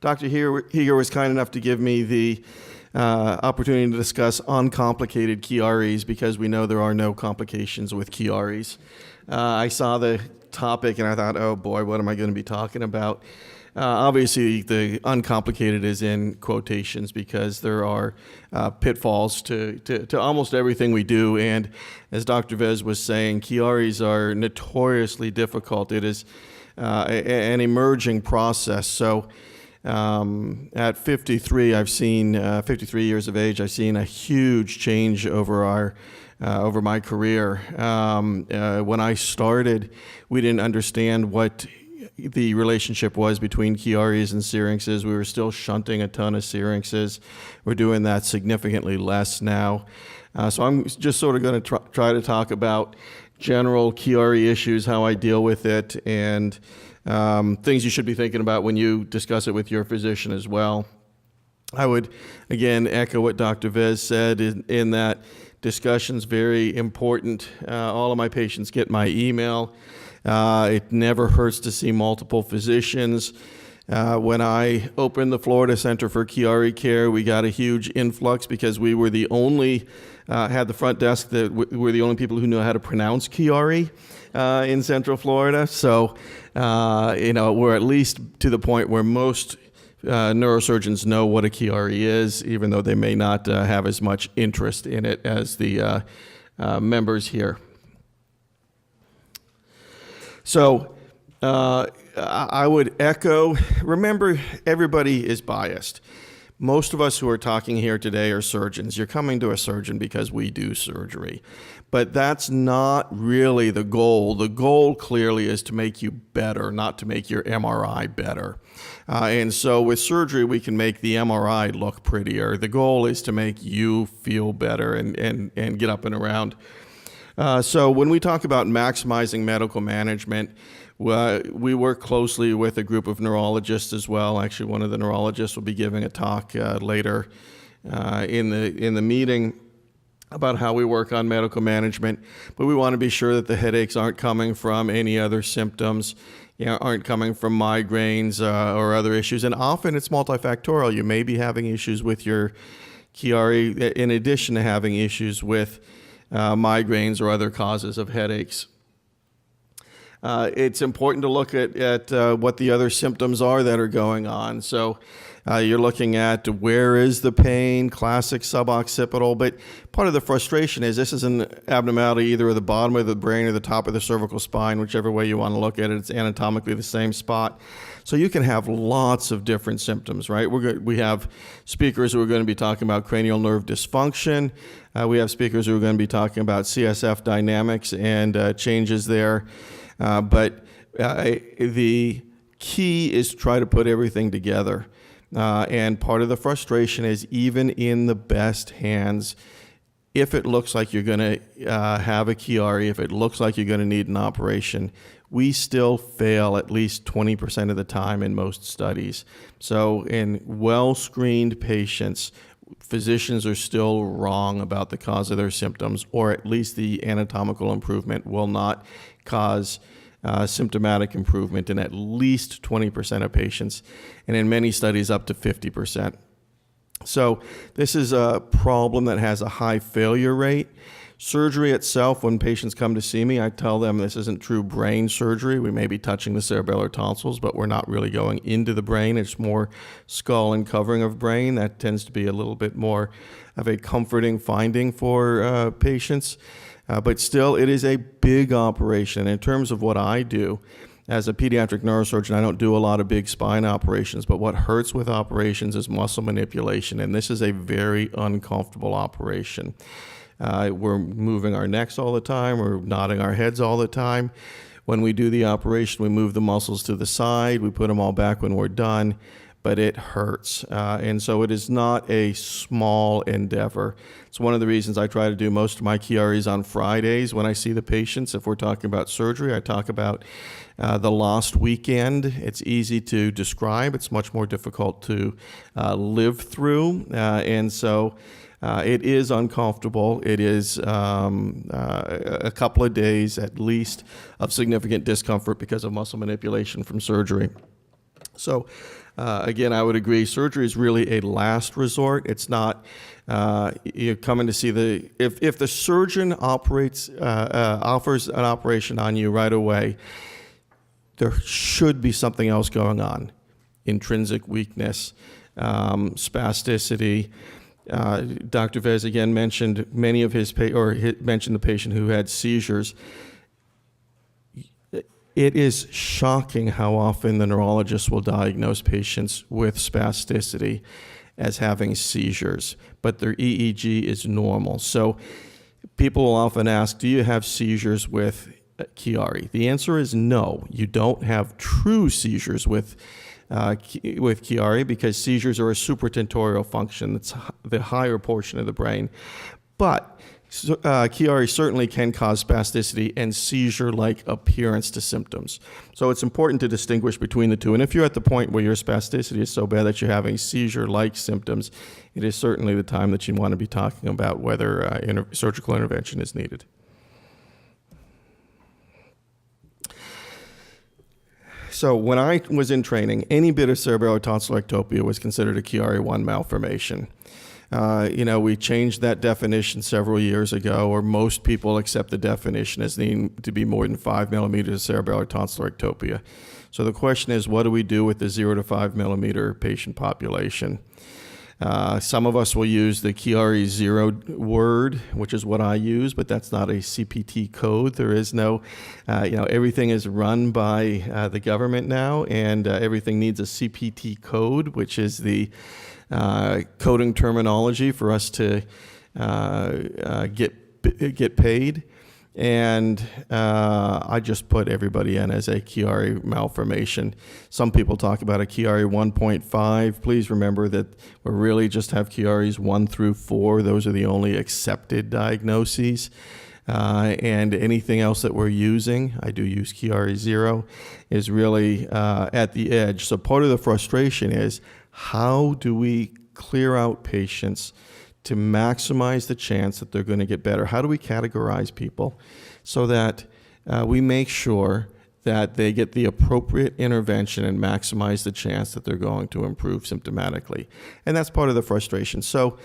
Dr. Heger was kind enough to give me the opportunity to discuss uncomplicated Chiaris because we know there are no complications with Chiaris. I saw the topic and I thought, oh boy, what am I going to be talking about? Obviously, the uncomplicated is in quotations because there are pitfalls to almost everything we do. And as Dr. Vez was saying, Chiaris are notoriously difficult. It is an emerging process. So at 53, 53 years of age, I've seen a huge change over my career. When I started, we didn't understand what the relationship was between Chiaris and syrinxes. We were still shunting a ton of syrinxes. We're doing that significantly less now. So I'm just sort of going to try to talk about general Chiari issues, how I deal with it, and things you should be thinking about when you discuss it with your physician as well. I would, again, echo what Dr. Vez said in that discussion's very important. All of my patients get my email. It never hurts to see multiple physicians. When I opened the Florida Center for Chiari Care, we got a huge influx because we were the only, had the front desk that we're the only people who knew how to pronounce Chiari in Central Florida. So, we're at least to the point where most neurosurgeons know what a Chiari is, even though they may not have as much interest in it as the members here. So I would echo, remember, everybody is biased. Most of us who are talking here today are surgeons. You're coming to a surgeon because we do surgery. But that's not really the goal. The goal clearly is to make you better, not to make your MRI better. And so with surgery, we can make the MRI look prettier. The goal is to make you feel better and get up and around. So when we talk about maximizing medical management, we work closely with a group of neurologists as well. Actually, one of the neurologists will be giving a talk later in the meeting about how we work on medical management. But we want to be sure that the headaches aren't coming from any other symptoms, aren't coming from migraines or other issues. And often it's multifactorial. You may be having issues with your Chiari in addition to having issues with migraines or other causes of headaches. It's important to look at what the other symptoms are that are going on. So you're looking at where is the pain, classic suboccipital, but part of the frustration is this is an abnormality either at the bottom of the brain or the top of the cervical spine, whichever way you want to look at it. It's anatomically the same spot. So you can have lots of different symptoms, right? We have speakers who are going to be talking about cranial nerve dysfunction. We have speakers who are going to be talking about CSF dynamics and changes there. But the key is to try to put everything together. And part of the frustration is even in the best hands, if it looks like you're going to have a Chiari, if it looks like you're going to need an operation, we still fail at least 20% of the time in most studies. So in well-screened patients, physicians are still wrong about the cause of their symptoms, or at least the anatomical improvement will not cause symptomatic improvement in at least 20% of patients, and in many studies up to 50%. So this is a problem that has a high failure rate. Surgery itself, when patients come to see me, I tell them this isn't true brain surgery. We may be touching the cerebellar tonsils, but we're not really going into the brain. It's more skull and covering of brain. That tends to be a little bit more of a comforting finding for patients. But still, it is a big operation. In terms of what I do, as a pediatric neurosurgeon, I don't do a lot of big spine operations, but what hurts with operations is muscle manipulation, and this is a very uncomfortable operation. We're moving our necks all the time, we're nodding our heads all the time. When we do the operation, we move the muscles to the side, we put them all back when we're done, but it hurts. And so it is not a small endeavor. It's one of the reasons I try to do most of my Chiaris on Fridays when I see the patients. If we're talking about surgery, I talk about the lost weekend. It's easy to describe. It's much more difficult to live through. And so it is uncomfortable. It is a couple of days at least of significant discomfort because of muscle manipulation from surgery. So, again, I would agree. Surgery is really a last resort. It's not you're coming to see if the surgeon offers an operation on you right away, there should be something else going on: intrinsic weakness, spasticity. Dr. Vez again mentioned mentioned the patient who had seizures. It is shocking how often the neurologist will diagnose patients with spasticity as having seizures, but their EEG is normal. So people will often ask, do you have seizures with Chiari? The answer is no. You don't have true seizures with Chiari, because seizures are a supratentorial function. That's the higher portion of the brain. But Chiari certainly can cause spasticity and seizure-like appearance to symptoms. So it's important to distinguish between the two. And if you're at the point where your spasticity is so bad that you're having seizure-like symptoms, it is certainly the time that you want to be talking about whether surgical intervention is needed. So when I was in training, any bit of cerebellar tonsillar ectopia was considered a Chiari 1 malformation. We changed that definition several years ago, or most people accept the definition as needing to be more than 5 millimeters of cerebellar tonsillar ectopia. So the question is, what do we do with the 0 to 5 millimeter patient population? Some of us will use the Chiari 0 word, which is what I use, but that's not a CPT code. There is no, everything is run by the government now, and everything needs a CPT code, which is the coding terminology for us to get paid. And I just put everybody in as a Chiari malformation. Some people talk about a Chiari 1.5. Please remember that we really just have Chiaris 1 through 4. Those are the only accepted diagnoses. And anything else that we're using, I do use Chiari 0, is really at the edge. So part of the frustration is, how do we clear out patients to maximize the chance that they're going to get better? How do we categorize people so that we make sure that they get the appropriate intervention and maximize the chance that they're going to improve symptomatically? And that's part of the frustration. So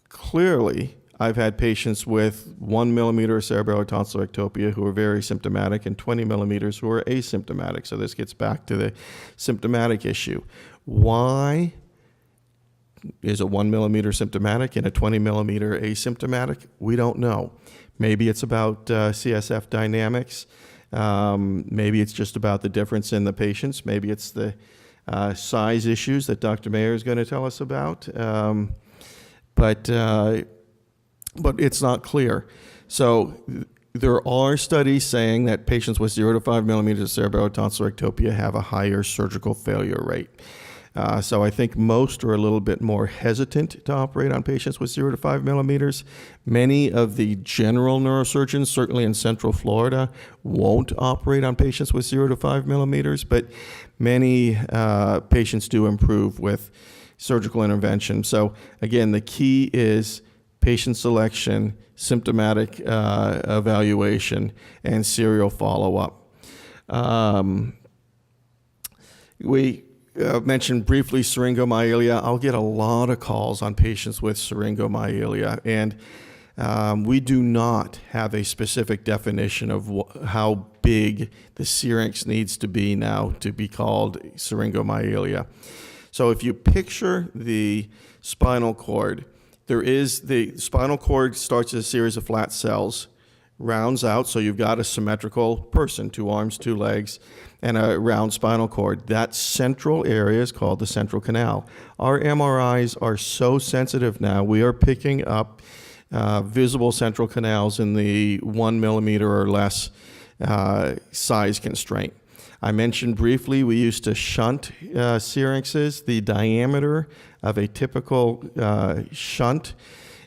clearly, I've had patients with 1 millimeter cerebellar tonsillar ectopia who are very symptomatic and 20 millimeters who are asymptomatic. So this gets back to the symptomatic issue. Why is a 1 millimeter symptomatic and a 20 millimeter asymptomatic? We don't know. Maybe it's about CSF dynamics. Maybe it's just about the difference in the patients. Maybe it's the size issues that Dr. Mayer is going to tell us about. But it's not clear. So there are studies saying that patients with 0 to 5 millimeters of cerebellar tonsillar ectopia have a higher surgical failure rate. So I think most are a little bit more hesitant to operate on patients with 0 to 5 millimeters. Many of the general neurosurgeons, certainly in Central Florida, won't operate on patients with 0 to 5 millimeters, but many patients do improve with surgical intervention. So again, the key is patient selection, symptomatic evaluation, and serial follow-up. We mentioned briefly syringomyelia. I'll get a lot of calls on patients with syringomyelia, and we do not have a specific definition of how big the syrinx needs to be now to be called syringomyelia. So if you picture the spinal cord, the spinal cord starts as a series of flat cells, rounds out, so you've got a symmetrical person, 2 arms, 2 legs, and a round spinal cord. That central area is called the central canal. Our MRIs are so sensitive now, we are picking up visible central canals in the 1 millimeter or less size constraint. I mentioned briefly we used to shunt syrinxes. The diameter of a typical shunt,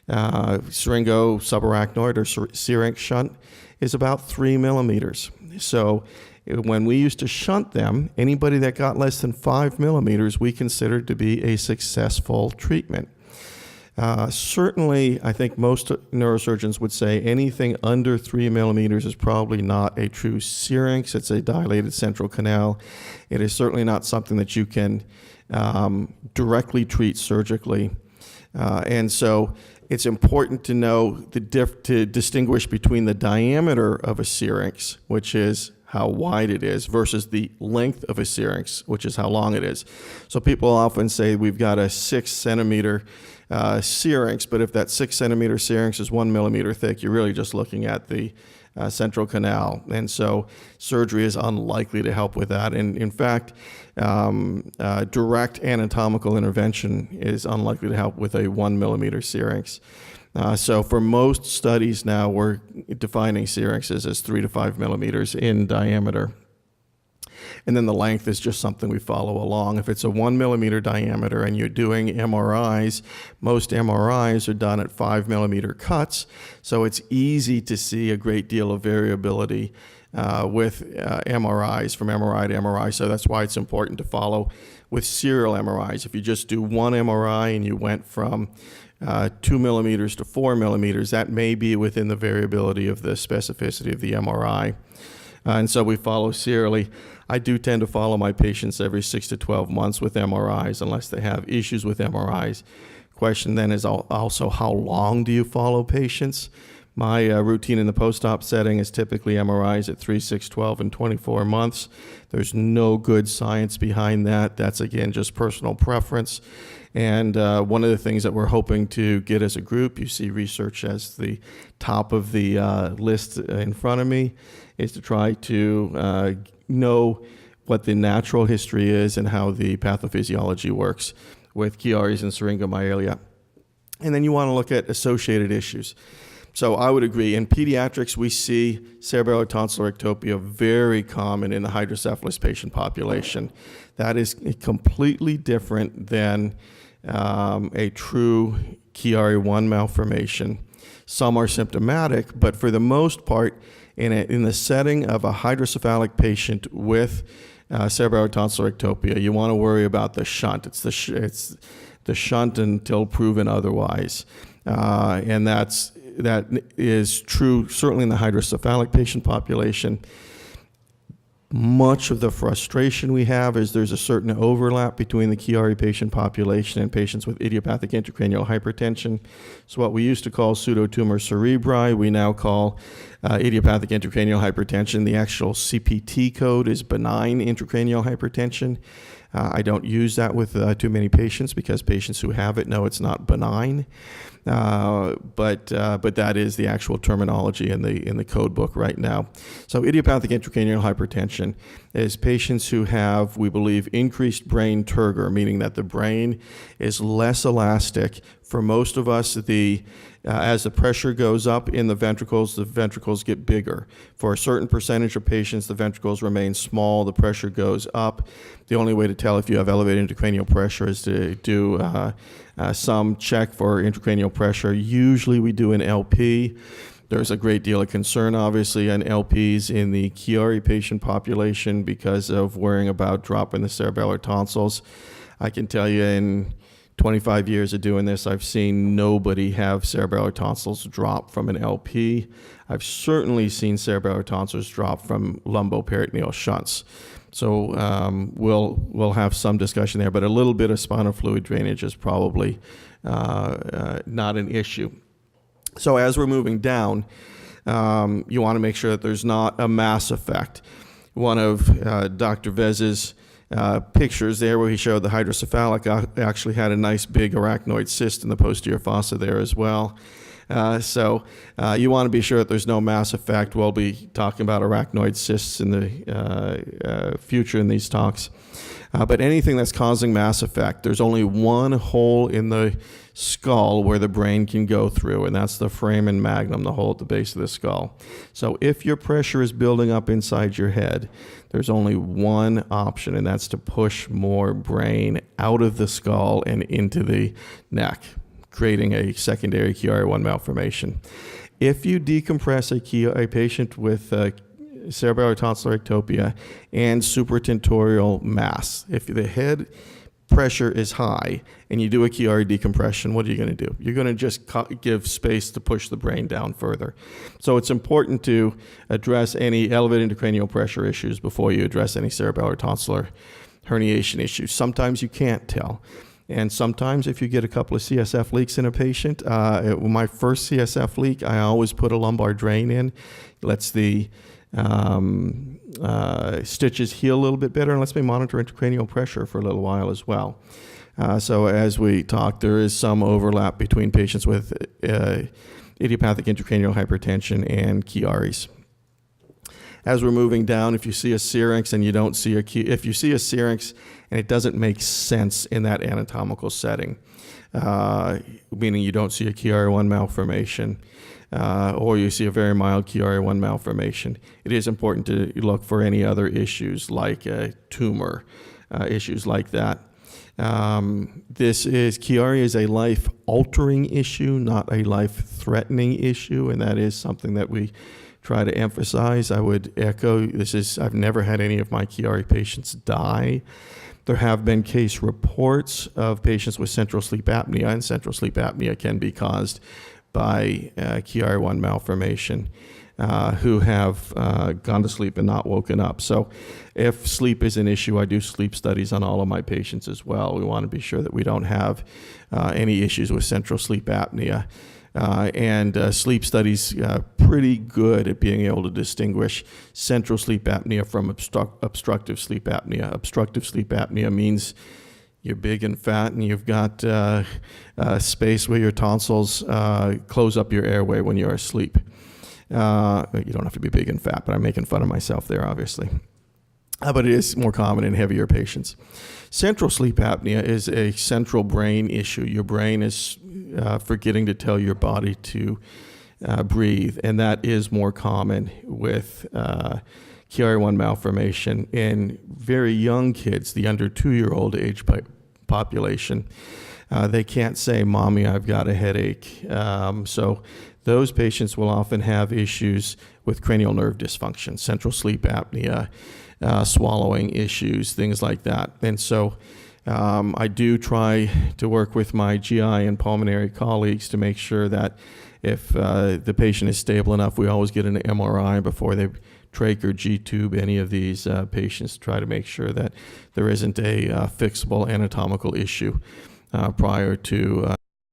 syringo subarachnoid or syrinx shunt, is about 3 millimeters. So when we used to shunt them, anybody that got less than 5 millimeters we considered to be a successful treatment. Certainly, I think most neurosurgeons would say anything under 3 millimeters is probably not a true syrinx. It's a dilated central canal. It is certainly not something that you can directly treat surgically. And so it's important to know to distinguish between the diameter of a syrinx, which is how wide it is, versus the length of a syrinx, which is how long it is. So people often say we've got a 6 centimeter syrinx, but if that 6 centimeter syrinx is 1 millimeter thick, you're really just looking at the central canal. And so surgery is unlikely to help with that. And in fact, direct anatomical intervention is unlikely to help with a 1 millimeter syrinx. So for most studies now, we're defining syrinxes as 3 to 5 millimeters in diameter. And then the length is just something we follow along. If it's a 1 millimeter diameter and you're doing MRIs, most MRIs are done at 5 millimeter cuts. So it's easy to see a great deal of variability with MRIs from MRI to MRI. So that's why it's important to follow with serial MRIs. If you just do one MRI and you went from 2 millimeters to 4 millimeters, that may be within the variability of the specificity of the MRI. And so we follow serially. I do tend to follow my patients every 6 to 12 months with MRIs unless they have issues with MRIs. Question then is also how long do you follow patients? My routine in the post-op setting is typically MRIs at 3, 6, 12, and 24 months. There's no good science behind that. That's, again, just personal preference. And one of the things that we're hoping to get as a group, you see research as the top of the list in front of me, is to try to know what the natural history is and how the pathophysiology works with Chiari's and Syringomyelia. And then you want to look at associated issues. So I would agree. In pediatrics, we see cerebellar tonsillar ectopia very common in the hydrocephalus patient population. That is completely different than a true Chiari 1 malformation. Some are symptomatic, but for the most part, in the setting of a hydrocephalic patient with cerebellar tonsillar ectopia, you want to worry about the shunt. It's the shunt until proven otherwise. And that is true certainly in the hydrocephalic patient population. Much of the frustration we have is there's a certain overlap between the Chiari patient population and patients with idiopathic intracranial hypertension. So what we used to call pseudotumor cerebri, we now call idiopathic intracranial hypertension. The actual CPT code is benign intracranial hypertension. I don't use that with too many patients because patients who have it know it's not benign. But that is the actual terminology in the code book right now. So idiopathic intracranial hypertension is patients who have, we believe, increased brain turgor, meaning that the brain is less elastic. For most of us, as the pressure goes up in the ventricles get bigger. For a certain percentage of patients, the ventricles remain small, the pressure goes up. The only way to tell if you have elevated intracranial pressure is to do some check for intracranial pressure. Usually we do an LP. There's a great deal of concern, obviously, on LPs in the Chiari patient population because of worrying about dropping the cerebellar tonsils. I can tell you in 25 years of doing this, I've seen nobody have cerebellar tonsils drop from an LP. I've certainly seen cerebellar tonsils drop from lumboperitoneal shunts. So we'll have some discussion there, but a little bit of spinal fluid drainage is probably not an issue. So as we're moving down, you want to make sure that there's not a mass effect. One of Dr. Vez's pictures there where he showed the hydrocephalic actually had a nice big arachnoid cyst in the posterior fossa there as well. So you want to be sure that there's no mass effect. We'll be talking about arachnoid cysts in the future in these talks. But anything that's causing mass effect, there's only one hole in the skull where the brain can go through, and that's the foramen magnum, the hole at the base of the skull. So if your pressure is building up inside your head, there's only one option, and that's to push more brain out of the skull and into the neck, creating a secondary Chiari 1 malformation. If you decompress a patient with cerebellar tonsillar ectopia and supratentorial mass, if the head pressure is high and you do a Chiari decompression, what are you going to do? You're going to just give space to push the brain down further. So it's important to address any elevated intracranial pressure issues before you address any cerebellar tonsillar herniation issues. Sometimes you can't tell. And sometimes if you get a couple of CSF leaks in a patient, my first CSF leak, I always put a lumbar drain in. Lets the stitches heal a little bit better, and lets me monitor intracranial pressure for a little while as well. So as we talked, there is some overlap between patients with idiopathic intracranial hypertension and Chiari's. As we're moving down, if you see a syrinx and you don't see if you see a syrinx and it doesn't make sense in that anatomical setting, meaning you don't see a Chiari-1 malformation, or you see a very mild Chiari-1 malformation, it is important to look for any other issues like a tumor, issues like that. Chiari is a life-altering issue, not a life-threatening issue, and that is something that we try to emphasize. I would echo, I've never had any of my Chiari patients die. There have been case reports of patients with central sleep apnea, and central sleep apnea can be caused by Chiari-1 malformation, who have gone to sleep and not woken up. So if sleep is an issue, I do sleep studies on all of my patients as well. We want to be sure that we don't have any issues with central sleep apnea. And sleep studies pretty good at being able to distinguish central sleep apnea from obstructive sleep apnea. Obstructive sleep apnea means you're big and fat and you've got space where your tonsils close up your airway when you're asleep. You don't have to be big and fat, but I'm making fun of myself there, obviously. But it is more common in heavier patients. Central sleep apnea is a central brain issue. Your brain is forgetting to tell your body to breathe, and that is more common with Chiari-1 malformation in very young kids, the under 2-year-old age population. They can't say, "Mommy, I've got a headache." So those patients will often have issues with cranial nerve dysfunction, central sleep apnea, swallowing issues, things like that. And so I do try to work with my GI and pulmonary colleagues to make sure that if the patient is stable enough, we always get an MRI before they trach or G-tube any of these patients to try to make sure that there isn't a fixable anatomical issue prior to